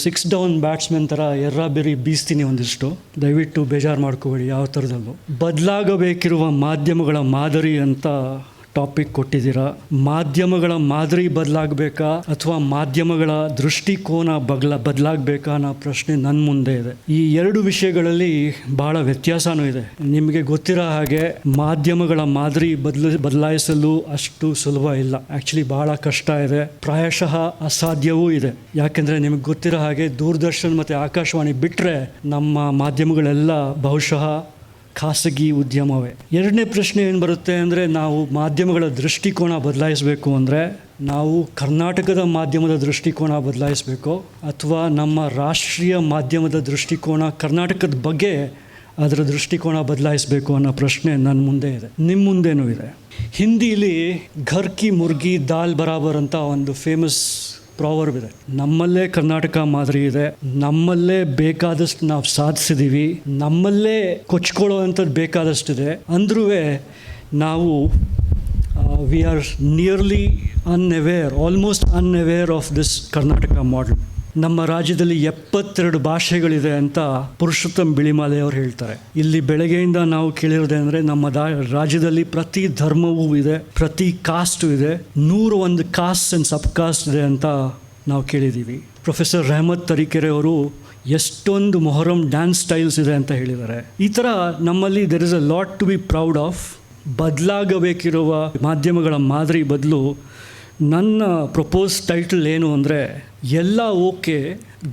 6 down batsman ಥರ ಎರ್ರಾಬಿರಿ ಬೀಸ್ತೀನಿ ಒಂದಿಷ್ಟು, ದಯವಿಟ್ಟು ಬೇಜಾರು ಮಾಡ್ಕೋಬೇಡಿ ಯಾವ ಥರದಲ್ಲೂ. ಬದಲಾಗಬೇಕಿರುವ ಮಾಧ್ಯಮಗಳ ಮಾದರಿ ಅಂತ ಟಾಪಿಕ್ ಕೊಟ್ಟಿದ್ದೀರಾ. ಮಾಧ್ಯಮಗಳ ಮಾದರಿ ಬದಲಾಗಬೇಕಾ ಅಥವಾ ಮಾಧ್ಯಮಗಳ ದೃಷ್ಟಿಕೋನ ಬದಲಾಗಬೇಕಾ ಅನ್ನೋ ಪ್ರಶ್ನೆ ನನ್ನ ಮುಂದೆ ಇದೆ. ಈ ಎರಡು ವಿಷಯಗಳಲ್ಲಿ ಬಹಳ ವ್ಯತ್ಯಾಸನೂ ಇದೆ. ನಿಮಗೆ ಗೊತ್ತಿರೋ ಹಾಗೆ ಮಾಧ್ಯಮಗಳ ಮಾದರಿ ಬದಲಾಯಿಸಲು ಅಷ್ಟು ಸುಲಭ ಇಲ್ಲ. ಆ್ಯಕ್ಚುಲಿ ಬಹಳ ಕಷ್ಟ ಇದೆ, ಪ್ರಾಯಶಃ ಅಸಾಧ್ಯವೂ ಇದೆ. ಯಾಕೆಂದರೆ ನಿಮಗೆ ಗೊತ್ತಿರೋ ಹಾಗೆ ದೂರದರ್ಶನ್ ಮತ್ತು ಆಕಾಶವಾಣಿ ಬಿಟ್ಟರೆ ನಮ್ಮ ಮಾಧ್ಯಮಗಳೆಲ್ಲ ಬಹುಶಃ ಖಾಸಗಿ ಉದ್ಯಮವೇ. ಎರಡನೇ ಪ್ರಶ್ನೆ ಏನು ಬರುತ್ತೆ ಅಂದರೆ, ನಾವು ಮಾಧ್ಯಮಗಳ ದೃಷ್ಟಿಕೋನ ಬದಲಾಯಿಸಬೇಕು ಅಂದರೆ ನಾವು ಕರ್ನಾಟಕದ ಮಾಧ್ಯಮದ ದೃಷ್ಟಿಕೋನ ಬದಲಾಯಿಸಬೇಕು ಅಥವಾ ನಮ್ಮ ರಾಷ್ಟ್ರೀಯ ಮಾಧ್ಯಮದ ದೃಷ್ಟಿಕೋನ, ಕರ್ನಾಟಕದ ಬಗ್ಗೆ ಅದರ ದೃಷ್ಟಿಕೋನ ಬದಲಾಯಿಸಬೇಕು ಅನ್ನೋ ಪ್ರಶ್ನೆ ನನ್ನ ಮುಂದೆ ಇದೆ, ನಿಮ್ಮ ಮುಂದೆನೂ ಇದೆ. ಹಿಂದಿಲಿ ಘರ್ ಕಿ ಮುರ್ಗಿ ದಾಲ್ ಬರಾಬರ್ ಅಂತ ಒಂದು ಫೇಮಸ್ ಪ್ರಾವರ್ಬ್ ಇದೆ. ನಮ್ಮಲ್ಲೇ ಕರ್ನಾಟಕ ಮಾದರಿ ಇದೆ, ನಮ್ಮಲ್ಲೇ ಬೇಕಾದಷ್ಟು ನಾವು ಸಾಧಿಸಿದ್ದೀವಿ, ನಮ್ಮಲ್ಲೇ ಕೊಚ್ಕೊಳ್ಳೋ ಅಂಥದ್ದು ಬೇಕಾದಷ್ಟಿದೆ. ಅಂದ್ರೂ ನಾವು we are nearly almost unaware of this Karnataka model. ನಮ್ಮ ರಾಜ್ಯದಲ್ಲಿ 72 ಭಾಷೆಗಳಿದೆ ಅಂತ ಪುರುಷೋತ್ತಮ್ ಬಿಳಿಮಾಲೆ ಅವರು ಹೇಳ್ತಾರೆ. ಇಲ್ಲಿ ಬೆಳಗ್ಗೆಯಿಂದ ನಾವು ಕೇಳಿರೋದೆ ಅಂದರೆ ನಮ್ಮ ರಾಜ್ಯದಲ್ಲಿ ಪ್ರತಿ ಧರ್ಮವೂ ಇದೆ, ಪ್ರತಿ ಕಾಸ್ಟು ಇದೆ, 101 ಕಾಸ್ಟ್ ಆ್ಯಂಡ್ ಸಬ್ ಕಾಸ್ಟ್ ಇದೆ ಅಂತ ನಾವು ಕೇಳಿದ್ದೀವಿ. ಪ್ರೊಫೆಸರ್ ರೆಹಮತ್ ತರೀಕೆರೆ ಅವರು ಎಷ್ಟೊಂದು ಮೊಹರಂ ಡ್ಯಾನ್ಸ್ ಸ್ಟೈಲ್ಸ್ ಇದೆ ಅಂತ ಹೇಳಿದ್ದಾರೆ. ಈ ಥರ ನಮ್ಮಲ್ಲಿ there is a lot to be proud of. ಬದಲಾಗಬೇಕಿರುವ ಮಾಧ್ಯಮಗಳ ಮಾದರಿ ಬದಲು ನನ್ನ ಪ್ರಪೋಸ್ ಟೈಟಲ್ ಏನು ಅಂದರೆ, ಎಲ್ಲ ಓಕೆ,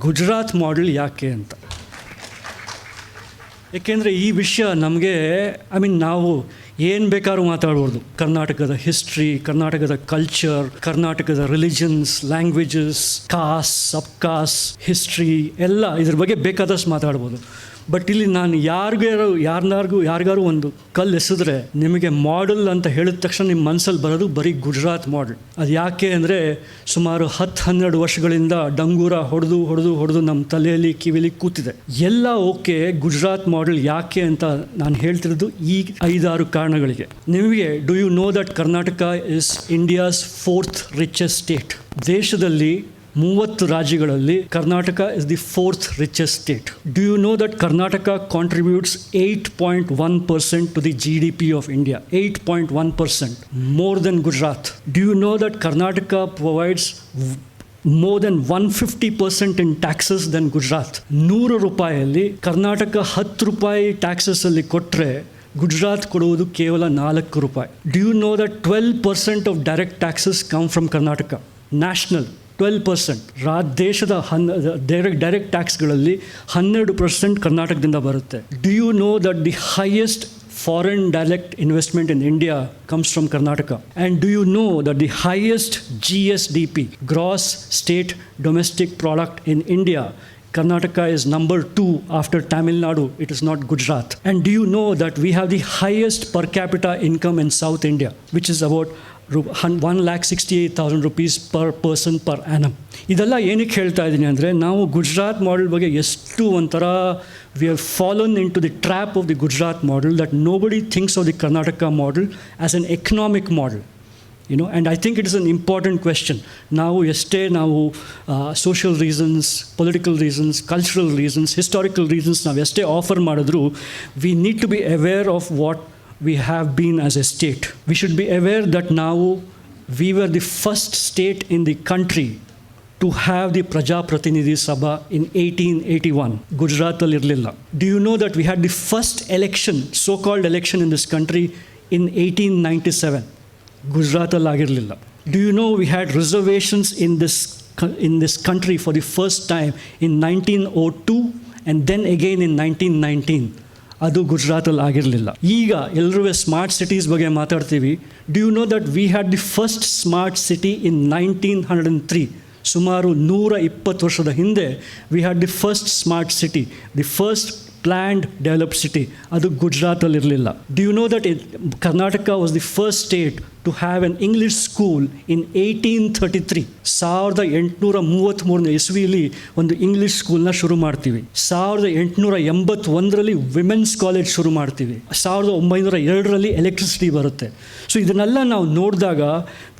ಗುಜರಾತ್ ಮಾಡೆಲ್ ಯಾಕೆ ಅಂತ. ಏಕೆಂದರೆ ಈ ವಿಷಯ ನಮಗೆ ನಾವು ಏನು ಬೇಕಾದ್ರೂ ಮಾತಾಡ್ಬೋದು. ಕರ್ನಾಟಕದ ಹಿಸ್ಟ್ರಿ, ಕರ್ನಾಟಕದ ಕಲ್ಚರ್, ಕರ್ನಾಟಕದ ರಿಲಿಜನ್ಸ್, ಲ್ಯಾಂಗ್ವೇಜಸ್, ಕಾಸ್ಟ್, ಸಬ್ ಕಾಸ್ಟ್, ಹಿಸ್ಟ್ರಿ ಎಲ್ಲ ಇದ್ರ ಬಗ್ಗೆ ಬೇಕಾದಷ್ಟು ಮಾತಾಡ್ಬೋದು. ಬಟ್ ಇಲ್ಲಿ ನಾನು ಯಾರಿಗಾರು ಒಂದು ಕಲ್ಲು ಎಸೆದ್ರೆ ನಿಮಗೆ ಮಾಡೆಲ್ ಅಂತ ಹೇಳಿದ ತಕ್ಷಣ ನಿಮ್ಮ ಮನಸ್ಸಲ್ಲಿ ಬರೋದು ಬರೀ ಗುಜರಾತ್ ಮಾಡೆಲ್. ಅದು ಯಾಕೆ ಅಂದರೆ ಸುಮಾರು 10-12 ವರ್ಷಗಳಿಂದ ಡಂಗೂರ ಹೊಡೆದು ನಮ್ಮ ತಲೆಯಲ್ಲಿ ಕಿವಿಲಿ ಕೂತಿದೆ. ಎಲ್ಲ ಓಕೆ, ಗುಜರಾತ್ ಮಾಡೆಲ್ ಯಾಕೆ ಅಂತ ನಾನು ಹೇಳ್ತಿರೋದು ಈ 5-6 ಕಾರಣಗಳಿಗೆ. ನಿಮಗೆ do you know that Karnataka is India's 4th richest state. ದೇಶದಲ್ಲಿ 30 ರಾಜ್ಯಗಳಲ್ಲಿ Karnataka is the 4th richest state. Do you know that Karnataka contributes 8.1% to the GDP of India? 8.1%, more than Gujarat. Do you know that Karnataka provides more than 150% in taxes than Gujarat? 100 ರೂಪಾಯಿಯಲ್ಲಿ ಕರ್ನಾಟಕ 10 ರೂಪಾಯಿ ಟ್ಯಾಕ್ಸಸ್ಸಲ್ಲಿ ಕೊಟ್ಟರೆ ಗುಜರಾತ್ ಕೊಡುವುದು ಕೇವಲ 4 ರೂಪಾಯಿ. Do you know that 12% of direct taxes come from Karnataka? National 12%. ದೇಶದ direct ಟ್ಯಾಕ್ಸ್ಗಳಲ್ಲಿ 12% ಕರ್ನಾಟಕದಿಂದ ಬರುತ್ತೆ. Do you know that the highest foreign direct investment in India comes from Karnataka? And do you know that the highest GSDP, gross state domestic product in India, Karnataka is number 2 after Tamil Nadu. It is not Gujarat. And do you know that we have the highest per capita income in South India, which is about 1,68,000 rupees per person per annum. ಇದೆಲ್ಲ ಏನಕ್ಕೆ ಹೇಳ್ತಾ ಇದ್ದೀನಿ ಅಂದರೆ, ನಾವು Gujarat model ಬಗ್ಗೆ ಎಷ್ಟು ಒಂಥರ we have fallen into the trap of the Gujarat model, that nobody thinks of the Karnataka model as an economic model. And I think it is an important question. ನಾವು social reasons, political reasons, cultural reasons, historical reasons ನಾವು ಎಷ್ಟೇ offer ಮಾಡಿದ್ರು, we need to be aware of what we have been as a state. We should be aware that we were the first state in the country to have the Prajapratinidhi Sabha in 1881. ಗುಜರಾತಲ್ಲಿ ಇರಲಿಲ್ಲ. Do you know that we had the first election, so-called election in this country in 1897? ಗುಜರಾತಲ್ಲಿ ಆಗಿರಲಿಲ್ಲ. Do you know we had reservations in this country for the first time in 1902 and then again in 1919? ಅದು ಗುಜರಾತಲ್ಲಿ ಆಗಿರಲಿಲ್ಲ. ಈಗ ಎಲ್ಲರೂ smart cities ಬಗ್ಗೆ ಮಾತಾಡ್ತೀವಿ. Do you know that we had the first smart city in 1903? ಸುಮಾರು 120 ವರ್ಷದ ಹಿಂದೆ we had the first smart city, the first planned developed city. ಅದು ಗುಜರಾತಲ್ಲಿ ಇರಲಿಲ್ಲ. Do you know that Karnataka was the first state to have an English school in 1833. 1833 ಇಸ್ವಿಯಲ್ಲಿ ಒಂದು English ಸ್ಕೂಲ್ನ ಶುರು ಮಾಡ್ತೀವಿ. 1881 ವಿಮೆನ್ಸ್ ಕಾಲೇಜ್ ಶುರು ಮಾಡ್ತೀವಿ. 1902 ಎಲೆಕ್ಟ್ರಿಸಿಟಿ ಬರುತ್ತೆ. ಸೊ ಇದನ್ನೆಲ್ಲ ನಾವು ನೋಡಿದಾಗ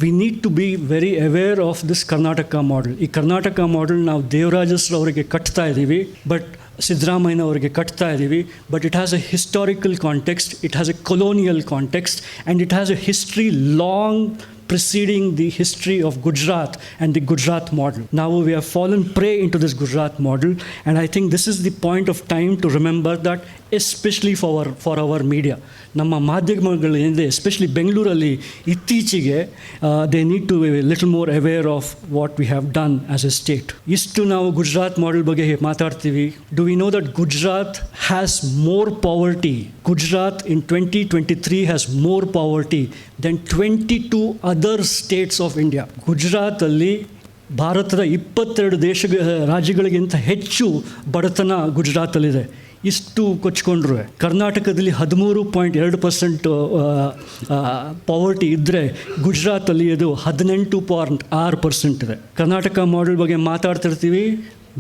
we need to be very aware of this Karnataka model. ಈ ಕರ್ನಾಟಕ ಮಾಡೆಲ್ ನಾವು ದೇವರಾಜಸ್ರವರಿಗೆ ಕಟ್ತಾ ಇದ್ದೀವಿ, ಬಟ್ ಸಿದ್ದರಾಮಯ್ಯನವರಿಗೆ ಕಟ್ತಾ ಇದ್ದೀವಿ. But it has A historical context, it has A colonial context, and it has A history long preceding the history of Gujarat and the Gujarat model. Now we have fallen prey into this Gujarat model, and I think this is the point of time to remember that, especially for our media. ನಮ್ಮ ಮಾಧ್ಯಮಗಳು ಏನಿದೆ, especially ಬೆಂಗಳೂರಲ್ಲಿ ಇತ್ತೀಚೆಗೆ they need to be little more aware of what we have done as a state. ಇಷ್ಟು ನಾವು Gujarat model ಬಗ್ಗೆ ಮಾತಾಡ್ತೀವಿ. Do we know that Gujarat has more poverty? Gujarat in 2023 has more poverty than 22 other states of India. ಗುಜರಾತಲ್ಲಿ ಭಾರತದ 22 ರಾಜ್ಯಗಳಿಗಿಂತ ಹೆಚ್ಚು ಬಡತನ ಗುಜರಾತಲ್ಲಿದೆ. ಇಷ್ಟು ಕೊಚ್ಕೊಂಡ್ರು. ಕರ್ನಾಟಕದಲ್ಲಿ 13.2% ಪಾವರ್ಟಿ ಇದ್ದರೆ ಗುಜರಾತಲ್ಲಿ ಅದು 18.6% ಇದೆ. ಕರ್ನಾಟಕ ಮಾಡೆಲ್ ಬಗ್ಗೆ ಮಾತಾಡ್ತಿರ್ತೀವಿ,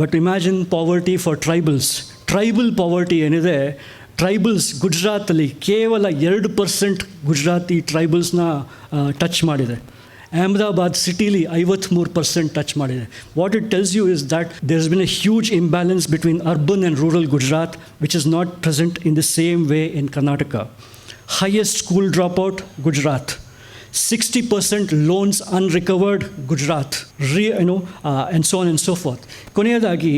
but imagine poverty for tribal poverty ಏನಿದೆ, ಟ್ರೈಬಲ್ಸ್ ಗುಜರಾತಲ್ಲಿ ಕೇವಲ 2% ಗುಜರಾತಿ ಟ್ರೈಬಲ್ಸ್ನ ಟಚ್ ಮಾಡಿದೆ. ಅಹಮದಾಬಾದ್ ಸಿಟಿಲಿ 53% ಟಚ್ ಮಾಡಿದೆ. What it tells you is that there has been a huge imbalance between urban and rural Gujarat, which is not present in the same way in Karnataka. Highest school drop out Gujarat, 60% loans unrecovered Gujarat, and so on and so forth. ಕೊನೆಯದಾಗಿ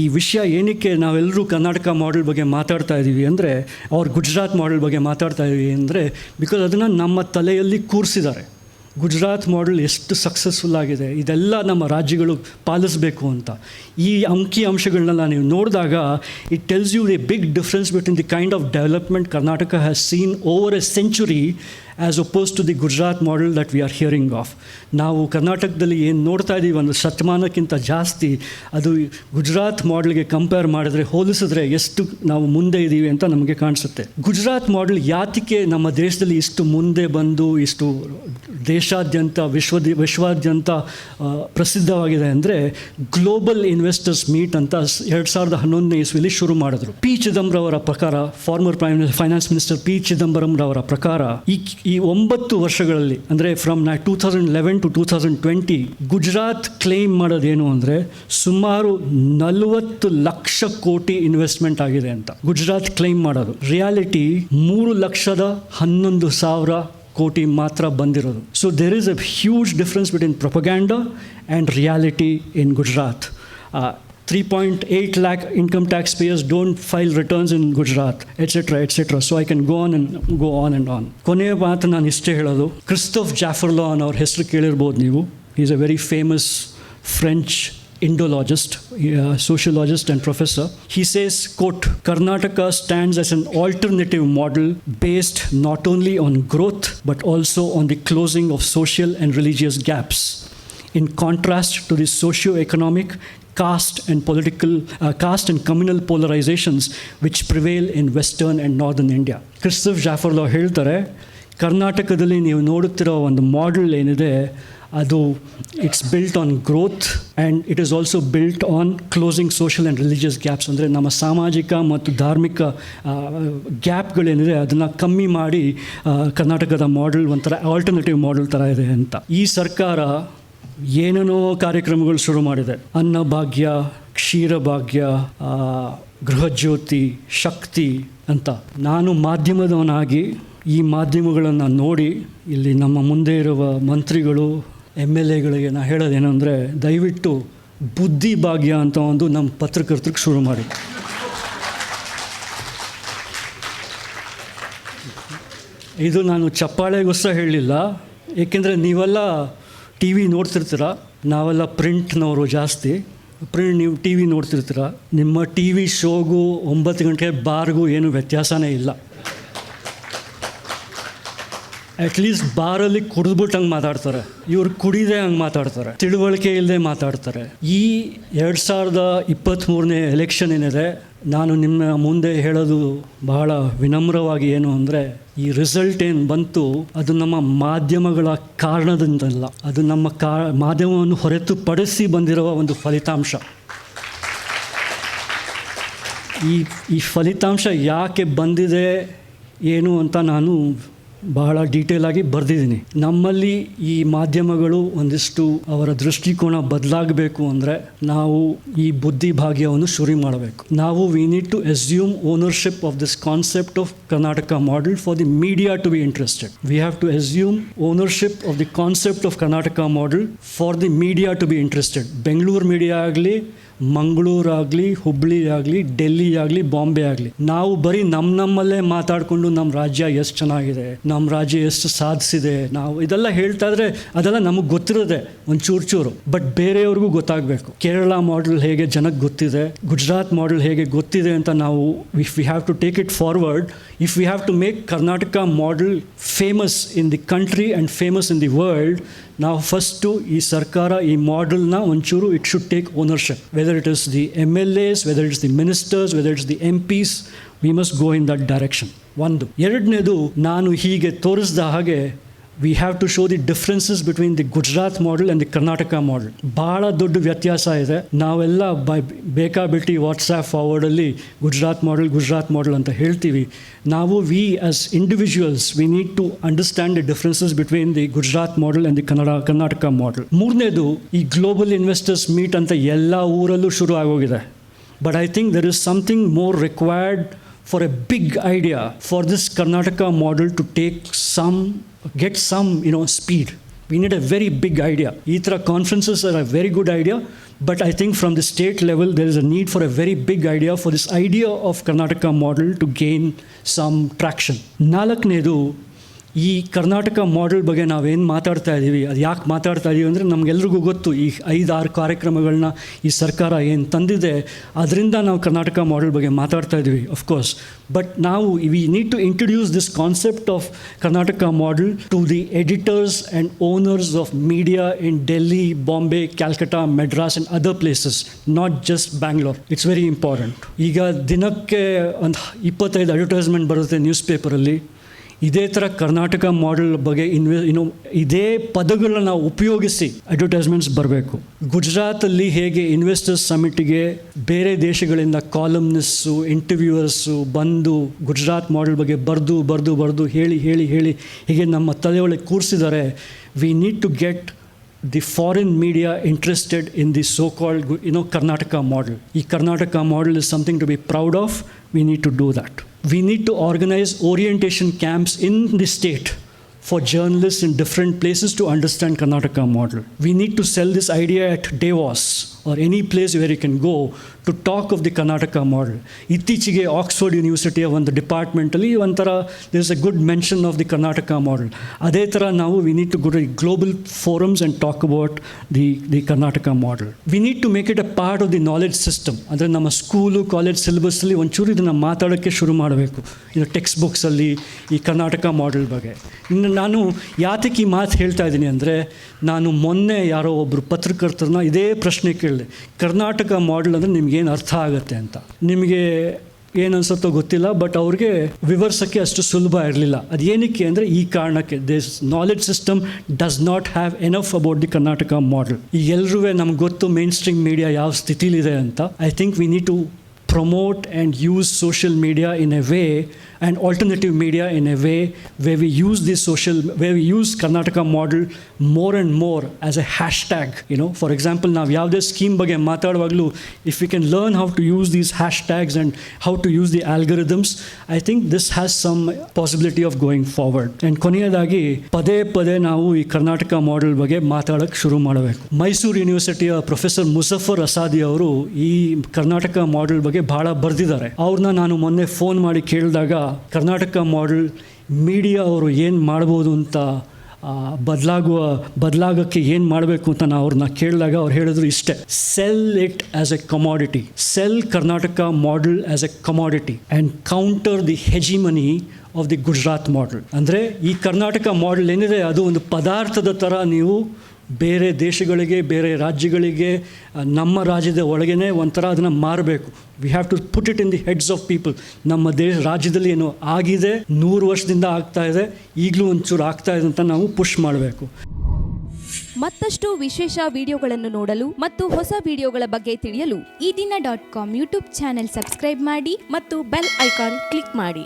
ಈ ವಿಷಯ ಏನಕ್ಕೆ ನಾವೆಲ್ಲರೂ Karnataka model ಬಗ್ಗೆ ಮಾತಾಡ್ತಾ ಇದ್ದೀವಿ ಅಂದರೆ, ಅವ್ರ ಗುಜರಾತ್ ಮಾಡೆಲ್ ಬಗ್ಗೆ ಮಾತಾಡ್ತಾ ಇದ್ದೀವಿ ಅಂದರೆ, ಬಿಕಾಸ್ ಅದನ್ನು ನಮ್ಮ ತಲೆಯಲ್ಲಿ ಕೂರಿಸಿದ್ದಾರೆ. ಗುಜರಾತ್ ಮಾಡೆಲ್ ಎಷ್ಟು ಸಕ್ಸಸ್ಫುಲ್ ಆಗಿದೆ, ಇದೆಲ್ಲ ನಮ್ಮ ರಾಜ್ಯಗಳು ಪಾಲಿಸಬೇಕು ಅಂತ. ಈ ಅಂಶಗಳನ್ನೆಲ್ಲ ನೀವು ನೋಡಿದಾಗ it tells you the big difference between the kind of development Karnataka has seen over a century as opposed to the Gujarat model that we are hearing of. ನಾವು ಕರ್ನಾಟಕದಲ್ಲಿ ಏನು ನೋಡ್ತಾ ಇದ್ದೀವಿ ಒಂದು ಶತಮಾನಕ್ಕಿಂತ ಜಾಸ್ತಿ, ಅದು ಗುಜರಾತ್ ಮಾಡೆಲ್ಗೆ ಕಂಪೇರ್ ಮಾಡಿದ್ರೆ, ಹೋಲಿಸಿದ್ರೆ ಎಷ್ಟು ನಾವು ಮುಂದೆ ಇದ್ದೀವಿ ಅಂತ ನಮಗೆ ಕಾಣಿಸುತ್ತೆ. ಗುಜರಾತ್ ಮಾಡೆಲ್ ಯಾತಕ್ಕೆ ನಮ್ಮ ದೇಶದಲ್ಲಿ ಇಷ್ಟು ಮುಂದೆ ಬಂದು ಇಷ್ಟು ದೇಶಾದ್ಯಂತ ವಿಶ್ವಾದ್ಯಂತ ಪ್ರಸಿದ್ಧವಾಗಿದೆ ಅಂದರೆ, ಗ್ಲೋಬಲ್ ಇನ್ವೆಸ್ಟರ್ಸ್ ಮೀಟ್ ಅಂತ 2011 ಇಸ್ವಿಲಿ ಶುರು ಮಾಡಿದ್ರು. ಪಿ ಚಿದಂಬರಂ ಪ್ರಕಾರ, farmer finance minister P Chidambaram ರವರ ಪ್ರಕಾರ, ಈ 9 ವರ್ಷಗಳಲ್ಲಿ ಅಂದರೆ ಫ್ರಮ್ 2011 to 2020 ಗುಜರಾತ್ ಕ್ಲೇಮ್ ಮಾಡೋದೇನು ಅಂದರೆ, ಸುಮಾರು 40 ಲಕ್ಷ ಕೋಟಿ ಇನ್ವೆಸ್ಟ್ಮೆಂಟ್ ಆಗಿದೆ ಅಂತ ಗುಜರಾತ್ ಕ್ಲೇಮ್ ಮಾಡೋದು. ರಿಯಾಲಿಟಿ 3,11,000 ಕೋಟಿ ಮಾತ್ರ ಬಂದಿರೋದು. So there is a huge difference between propaganda and reality in Gujarat. 3.8 lakh income taxpayers don't file returns in Gujarat, etc., etc. So I can go on and on. ಕೊನೆಯ ಮಾತು ನಾನು ಇಷ್ಟೇ ಹೇಳೋದು, ಕ್ರಿಸ್ತೋಫ್ ಜಾಫರ್ಲಾ ಅವ್ರ ಹೆಸರು ಕೇಳಿರ್ಬೋದು ನೀವು. He is a very famous French Indologist, sociologist and professor. He says, quote, Karnataka stands as an alternative model based not only on growth but also on the closing of social and religious gaps. In contrast to the socio-economic, caste and communal polarizations which prevail in western and northern India. ಕ್ರಿಸ್ತೋಫ್ ಜಾಫರ್ಲಾ ಹೇಳ್ತಾರೆ, ಕರ್ನಾಟಕದಲ್ಲಿ ನೀವು ನೋಡುತ್ತಿರೋ ಒಂದು model ಏನಿದೆ, ಅದು it's built on growth and it is also built on closing social and religious gaps. ಅಂದರೆ ನಮ್ಮ ಸಾಮಾಜಿಕ ಮತ್ತು ಧಾರ್ಮಿಕ ಗ್ಯಾಪ್ಗಳೇನಿದೆ ಅದನ್ನು ಕಮ್ಮಿ ಮಾಡಿ ಕರ್ನಾಟಕದ ಮಾಡೆಲ್ ಒಂಥರ ಆಲ್ಟರ್ನೇಟಿವ್ ಮಾಡೆಲ್ ಥರ ಇದೆ ಅಂತ. ಈ ಸರ್ಕಾರ ಏನೇನೋ ಕಾರ್ಯಕ್ರಮಗಳು ಶುರು ಮಾಡಿದೆ. ಅನ್ನಭಾಗ್ಯ, ಕ್ಷೀರಭಾಗ್ಯ, ಗೃಹಜ್ಯೋತಿ, ಶಕ್ತಿ ಅಂತ. ನಾನು ಮಾಧ್ಯಮದವನಾಗಿ ಈ ಮಾಧ್ಯಮಗಳನ್ನು ನೋಡಿ ಇಲ್ಲಿ ನಮ್ಮ ಮುಂದೆ ಇರುವ ಮಂತ್ರಿಗಳು, MLAಗಳಿಗೆ ನಾನು ಹೇಳೋದೇನು ಅಂದರೆ, ದಯವಿಟ್ಟು ಬುದ್ಧಿ ಭಾಗ್ಯ ಅಂತ ಒಂದು ನಮ್ಮ ಪತ್ರಕರ್ತರಿಗೆ ಶುರು ಮಾಡಿ. ಇದು ನಾನು ಚಪ್ಪಾಳೆಗೋಸ್ಕರ ಹೇಳಲಿಲ್ಲ, ಏಕೆಂದರೆ ನೀವೆಲ್ಲ TV ನೋಡ್ತಿರ್ತೀರ, ನಾವೆಲ್ಲ ಪ್ರಿಂಟ್ನವರು ಜಾಸ್ತಿ. ನೀವು TV ನೋಡ್ತಿರ್ತೀರ, ನಿಮ್ಮ TV ಶೋಗೂ 9 ಗಂಟೆ ಬಾರ್ಗೂ ಏನು ವ್ಯತ್ಯಾಸನೇ ಇಲ್ಲ. ಅಟ್ಲೀಸ್ಟ್ ಬಾರಲ್ಲಿ ಕುಡಿದ್ಬಿಟ್ಟಂಗೆ ಮಾತಾಡ್ತಾರೆ, ಇವ್ರು ಕುಡಿದೇ ಹಂಗೆ ಮಾತಾಡ್ತಾರೆ, ತಿಳುವಳಿಕೆ ಇಲ್ಲದೆ ಮಾತಾಡ್ತಾರೆ. ಈ 2023 ಎಲೆಕ್ಷನ್ ಏನಿದೆ, ನಾನು ನಿಮ್ಮ ಮುಂದೆ ಹೇಳೋದು ಬಹಳ ವಿನಮ್ರವಾಗಿ ಏನು ಅಂದರೆ, ಈ ರಿಸಲ್ಟ್ ಏನು ಬಂತು ಅದು ನಮ್ಮ ಮಾಧ್ಯಮಗಳ ಕಾರಣದಿಂದಲ್ಲ, ಅದು ನಮ್ಮ ಮಾಧ್ಯಮವನ್ನು ಹೊರತುಪಡಿಸಿ ಬಂದಿರುವ ಒಂದು ಫಲಿತಾಂಶ. ಈ ಫಲಿತಾಂಶ ಯಾಕೆ ಬಂದಿದೆ ಏನು ಅಂತ ನಾನು ಬಹಳ ಡೀಟೇಲಾಗಿ ಬರೆದಿದ್ದೀನಿ. ನಮ್ಮಲ್ಲಿ ಈ ಮಾಧ್ಯಮಗಳು ಒಂದಿಷ್ಟು ಅವರ ದೃಷ್ಟಿಕೋನ ಬದಲಾಗಬೇಕು ಅಂದರೆ ನಾವು ಈ ಬುದ್ಧಿ ಭಾಗ್ಯವನ್ನು ಶುರು ಮಾಡಬೇಕು. ನಾವು we need to assume ownership of this concept of Karnataka model for the media to be interested. We have to assume ownership of the concept of Karnataka model for the media to be interested. Bengaluru media ಆಗಲಿ, ಮಂಗಳೂರಾಗಲಿ, ಹುಬ್ಬಳ್ಳಿ ಆಗಲಿ, ಡೆಲ್ಲಿ ಆಗಲಿ, ಬಾಂಬೆ ಆಗಲಿ, ನಾವು ಬರೀ ನಮ್ಮಲ್ಲೇ ಮಾತಾಡಿಕೊಂಡು ನಮ್ಮ ರಾಜ್ಯ ಎಷ್ಟು ಚೆನ್ನಾಗಿದೆ, ನಮ್ಮ ರಾಜ್ಯ ಎಷ್ಟು ಸಾಧಿಸಿದೆ, ನಾವು ಇದೆಲ್ಲ ಹೇಳ್ತಾ ಇದ್ರೆ ಅದೆಲ್ಲ ನಮಗೆ ಗೊತ್ತಿರೋದೆ ಒಂದು ಚೂರು, ಬಟ್ ಬೇರೆಯವ್ರಿಗೂ ಗೊತ್ತಾಗಬೇಕು. ಕೇರಳ ಮಾಡೆಲ್ ಹೇಗೆ ಜನಕ್ಕೆ ಗೊತ್ತಿದೆ, ಗುಜರಾತ್ ಮಾಡೆಲ್ ಹೇಗೆ ಗೊತ್ತಿದೆ ಅಂತ ನಾವು if we have to take it forward, if we have to make Karnataka model famous in the country and famous in the world, ನಾವು ಫಸ್ಟು ಈ ಸರ್ಕಾರ ಈ ಮಾಡೆಲ್ನ ಒಂಚೂರು it should take ownership. Whether it is the MLAs, whether it's the ministers, whether it's the MPs, we must go in that direction. ಒಂದು. ಎರಡನೇದು, ನಾನು ಹೀಗೆ ತೋರಿಸಿದ ಹಾಗೆ we have to show the differences between the Gujarat model and the Karnataka model. ಭಾಳ ದೊಡ್ಡ ವ್ಯತ್ಯಾಸ ಇದೆ. ನಾವೆಲ್ಲ ಬೇಕಾಬಿಟ್ಟಿ ವಾಟ್ಸಾಪ್ ಫಾರ್ವರ್ಡಲ್ಲಿ ಗುಜರಾತ್ ಮಾಡೆಲ್ ಅಂತ ಹೇಳ್ತೀವಿ. ನಾವು we as individuals we need to understand the differences between the Gujarat model and the Karnataka model. ಮೂರನೇದು, ಈ ಗ್ಲೋಬಲ್ ಇನ್ವೆಸ್ಟರ್ಸ್ ಮೀಟ್ ಅಂತ ಎಲ್ಲ ಊರಲ್ಲೂ ಶುರು ಆಗೋಗಿದೆ. But I think there is something more required for a big idea for this Karnataka model to get some speed. We need a very big idea. Itra conferences are a very good idea, but I think from the state level there is a need for a very big idea for this idea of Karnataka model to gain some traction. ನಾಲ್ಕನೇದು, ಈ Karnataka model ಬಗ್ಗೆ ನಾವೇನು ಮಾತಾಡ್ತಾ ಇದ್ದೀವಿ, ಅದು ಯಾಕೆ ಮಾತಾಡ್ತಾ ಇದ್ದೀವಿ ಅಂದರೆ ನಮಗೆಲ್ರಿಗೂ ಗೊತ್ತು. ಈ 5-6 ಕಾರ್ಯಕ್ರಮಗಳನ್ನ ಈ ಸರ್ಕಾರ ಏನು ತಂದಿದೆ ಅದರಿಂದ ನಾವು ಕರ್ನಾಟಕ ಮಾಡೆಲ್ ಬಗ್ಗೆ ಮಾತಾಡ್ತಾ ಇದ್ದೀವಿ ಅಫ್ಕೋರ್ಸ್. ಬಟ್ ನಾವು we need to introduce this concept of Karnataka model to the editors and owners of media in Delhi, Bombay, Calcutta, Madras and other places, not just Bangalore. It's very important. ಈಗ ದಿನಕ್ಕೆ ಒಂದು 25 ಅಡ್ವರ್ಟೈಸ್ಮೆಂಟ್ ಬರುತ್ತೆ ನ್ಯೂಸ್ ಪೇಪರಲ್ಲಿ. ಇದೇ ಥರ ಕರ್ನಾಟಕ ಮಾಡೆಲ್ ಬಗ್ಗೆ ಇದೇ ಪದಗಳನ್ನ ನಾವು ಉಪಯೋಗಿಸಿ ಅಡ್ವರ್ಟೈಸ್ಮೆಂಟ್ಸ್ ಬರಬೇಕು. ಗುಜರಾತಲ್ಲಿ ಹೇಗೆ ಇನ್ವೆಸ್ಟರ್ಸ್ ಸಮಿಟ್ಗೆ ಬೇರೆ ದೇಶಗಳಿಂದ ಕಾಲಮ್ನಿಸ್ಟು, ಇಂಟರ್ವ್ಯೂವರ್ಸು ಬಂದು ಗುಜರಾತ್ ಮಾಡೆಲ್ ಬಗ್ಗೆ ಬರೆದು ಹೇಳಿ ಹೀಗೆ ನಮ್ಮ ತಲೆಯೊಳಗೆ ಕೂರಿಸಿದ್ದಾರೆ. We need to get the foreign media interested in the so-called Karnataka model. ಈ Karnataka model is something to be proud of. We need to do that. We need to organize orientation camps in the state for journalists in different places to understand Karnataka model. We need to sell this idea at Davos or any place where you can go to talk of the Karnataka model. ಇತ್ತೀಚೆಗೆ Oxford ಯೂನಿವರ್ಸಿಟಿಯ ಒಂದು ಡಿಪಾರ್ಟ್ಮೆಂಟಲ್ಲಿ ಒಂಥರ there is a good mention of the Karnataka model. ಅದೇ ಥರ ನಾವು we need to go to global forums and talk about the Karnataka model. We need to make it a part of the knowledge system. ಅಂದರೆ ನಮ್ಮ school, college ಸಿಲೆಬಸ್ಸಲ್ಲಿ ಒಂಚೂರು ಇದನ್ನು ಮಾತಾಡೋಕ್ಕೆ ಶುರು ಮಾಡಬೇಕು. ಟೆಕ್ಸ್ಟ್ ಬುಕ್ಸಲ್ಲಿ ಈ ಕರ್ನಾಟಕ ಮಾಡೆಲ್ ಬಗ್ಗೆ. ಇನ್ನು ನಾನು ಯಾತಕ್ಕೆ ಈ ಮಾತು ಹೇಳ್ತಾ ಇದ್ದೀನಿ ಅಂದರೆ, ನಾನು ಮೊನ್ನೆ ಯಾರೋ ಒಬ್ಬರು ಪತ್ರಕರ್ತರನ್ನ ಇದೇ ಪ್ರಶ್ನೆ ಕೇಳಿದೆ, ಕರ್ನಾಟಕ ಮಾಡೆಲ್ ಅಂದರೆ ನಿಮಗೇನು ಅರ್ಥ ಆಗುತ್ತೆ ಅಂತ. ನಿಮಗೆ ಏನು ಅನ್ಸುತ್ತೋ ಗೊತ್ತಿಲ್ಲ, ಬಟ್ ಅವ್ರಿಗೆ ವಿವರಿಸೋಕ್ಕೆ ಅಷ್ಟು ಸುಲಭ ಇರಲಿಲ್ಲ. ಅದು ಏನಕ್ಕೆ ಅಂದರೆ ಈ ಕಾರಣಕ್ಕೆ, this knowledge system does not have enough about the Karnataka model. ಈಗ ಎಲ್ಲರೂ ನಮ್ಗೆ ಗೊತ್ತು ಮೇನ್ ಸ್ಟ್ರೀಮ್ ಮೀಡಿಯಾ ಯಾವ ಸ್ಥಿತಿಲಿದೆ ಅಂತ. I think we need to promote and use social media in a way, and alternative media in a way where we use Karnataka model more and more as a hashtag. For example, ನಾವು ಯಾವುದೇ scheme ಬಗ್ಗೆ ಮಾತಾಡುವಾಗಲೂ if we can learn how to use these hashtags and how to use the algorithms, I think this has some possibility of going forward. And ಕೊನೆಯದಾಗಿ ಪದೇ ನಾವು ಈ Karnataka model ಬಗ್ಗೆ ಮಾತಾಡೋಕ್ಕೆ ಶುರು ಮಾಡಬೇಕು. ಮೈಸೂರು ಯೂನಿವರ್ಸಿಟಿಯ ಪ್ರೊಫೆಸರ್ ಮುಜಫರ್ ಅಸಾದಿ ಅವರು ಈ ಕರ್ನಾಟಕ ಮಾಡೆಲ್ ಬಗ್ಗೆ ಭಾಳ ಬರೆದಿದ್ದಾರೆ. ಅವ್ರನ್ನ ನಾನು ಮೊನ್ನೆ ಫೋನ್ ಮಾಡಿ ಕೇಳಿದಾಗ ಕರ್ನಾಟಕ ಮಾಡೆಲ್ ಮೀಡಿಯಾ ಅವರು ಏನು ಮಾಡ್ಬೋದು ಅಂತ ಬದಲಾಗೋಕ್ಕೆ ಏನು ಮಾಡಬೇಕು ಅಂತ ನಾವು ಅವ್ರನ್ನ ಕೇಳಿದಾಗ ಅವ್ರು ಹೇಳಿದ್ರು ಇಷ್ಟೇ, sell it as a commodity, sell Karnataka model as a commodity and counter the hegemony of the Gujarat model. ಅಂದರೆ ಈ ಕರ್ನಾಟಕ ಮಾಡೆಲ್ ಏನಿದೆ ಅದು ಒಂದು ಪದಾರ್ಥದ ಥರ ನೀವು ಬೇರೆ ದೇಶಗಳಿಗೆ, ಬೇರೆ ರಾಜ್ಯಗಳಿಗೆ, ನಮ್ಮ ರಾಜ್ಯದ ಒಳಗೇ ಒಂಥರ ಅದನ್ನು ಮಾರಬೇಕು. We have to put it in the heads of people. ನಮ್ಮ ರಾಜ್ಯದಲ್ಲಿ ಏನು ಆಗಿದೆ, 100 ವರ್ಷದಿಂದ ಆಗ್ತಾ ಇದೆ, ಈಗಲೂ ಒಂಚೂರು ಆಗ್ತಾ ಇದೆ ಅಂತ ನಾವು ಪುಷ್ ಮಾಡಬೇಕು. ಮತ್ತಷ್ಟು ವಿಶೇಷ ವಿಡಿಯೋಗಳನ್ನು ನೋಡಲು ಮತ್ತು ಹೊಸ ವಿಡಿಯೋಗಳ ಬಗ್ಗೆ ತಿಳಿಯಲು eedina.com ಯೂಟ್ಯೂಬ್ ಚಾನೆಲ್ ಸಬ್ಸ್ಕ್ರೈಬ್ ಮಾಡಿ ಮತ್ತು ಬೆಲ್ ಐಕಾನ್ ಕ್ಲಿಕ್ ಮಾಡಿ.